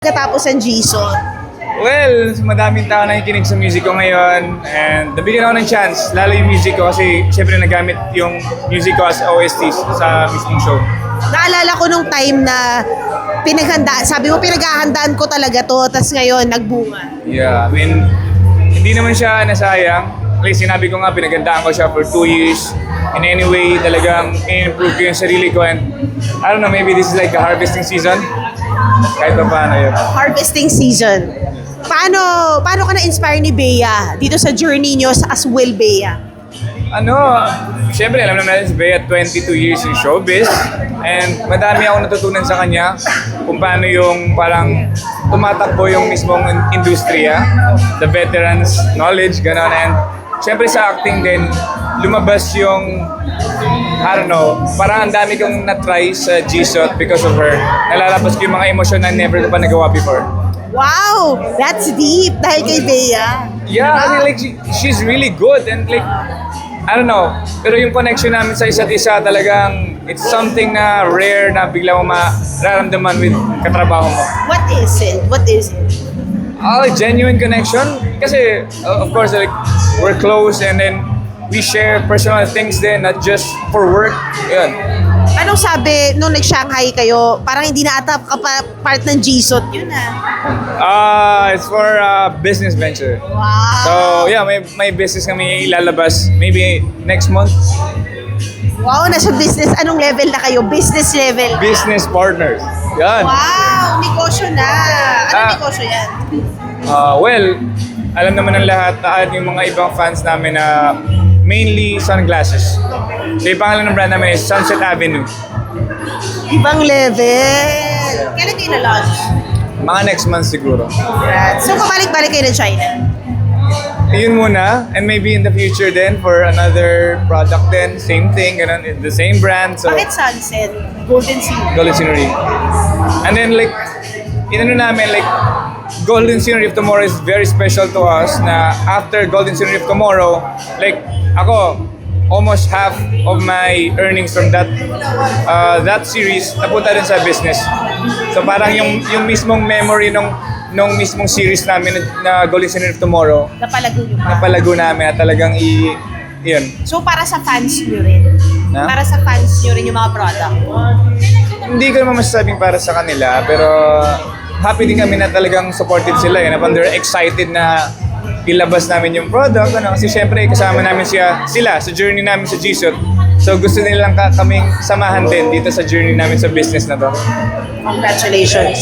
Pagkatapos ng Jason? Well, madaming tao na nakikinig sa music ko ngayon and nabigyan ako ng chance, lalo yung music ko kasi syempre nagamit yung music ko as OSTs sa mismong show. Naalala ko nung time na sabi mo pinaghahandaan ko talaga to, tas ngayon nagbunga. Yeah, I mean, hindi naman siya nasayang. At least sinabi ko nga, pinagandaan ko siya for 2 years. In any way, talagang in-improve ko yung sarili ko and I don't know, maybe this is like a harvesting season. Kahit pa paano yun. Harvesting season. Paano ka na-inspire ni Bea dito sa journey nyo as Will Bea? Siyempre alam naman natin si Bea 22 years in showbiz and madami ako natutunan sa kanya kung paano yung parang tumatakbo yung mismong industriya, the veterans knowledge, gano'n. And siyempre sa acting din, lumabas yung, I don't know, parang ang dami kong na-try sa G-Shot because of her. Nalalabas ko yung mga emosyon na never ko pa nagawa before. Wow! That's deep dahil kay Bea. Yeah, kasi like she's really good and like, I don't know, pero yung connection namin sa isa't isa talagang it's something na rare na bigla mo mararamdaman with katrabaho mo. What is it? Genuine connection. Kasi, of course, like, we're close and then we share personal things din, not just for work. Yun. Anong sabi nung nag-Shanghai kayo? Parang hindi na ata part ng G-Shot yun It's for a business venture. Wow! So, yeah, may business kami ilalabas maybe next month. Wow, nasa business. Anong level na kayo? Business level? Business partners. Yan. Wow! Negosyo na. Anong negosyo yan? Well, alam naman ng lahat at yung mga ibang fans namin na mainly sunglasses. So yung pangalan ng brand namin is Sunset Avenue. Ibang level. Kailan kayo na-launch? Mga next month siguro. So, pabalik-balik kayo ng China? Yun muna, and maybe in the future then for another product then, same thing, ganun, the same brand. So, Bakit Sunset? Golden Sea. Golden Scenery. And then like, namin like, Golden Scenery of Tomorrow is very special to us na after Golden Scenery of Tomorrow, like, ako, almost half of my earnings from that series napunta din sa business. So parang yung mismong memory nung mismong series namin na Golden Scenery of Tomorrow, napalago namin at talagang yun. So para sa fans nyo rin? Na? Para sa fans nyo rin yung mga product? Hindi ko naman masasabing para sa kanila, pero happy din kami na talagang supportive sila. Yun, they're excited na ilabas namin yung product. Kasi syempre kasama namin sila sa journey namin sa G-Shot. So gusto nilang kaming samahan din dito sa journey namin sa business na to. Congratulations.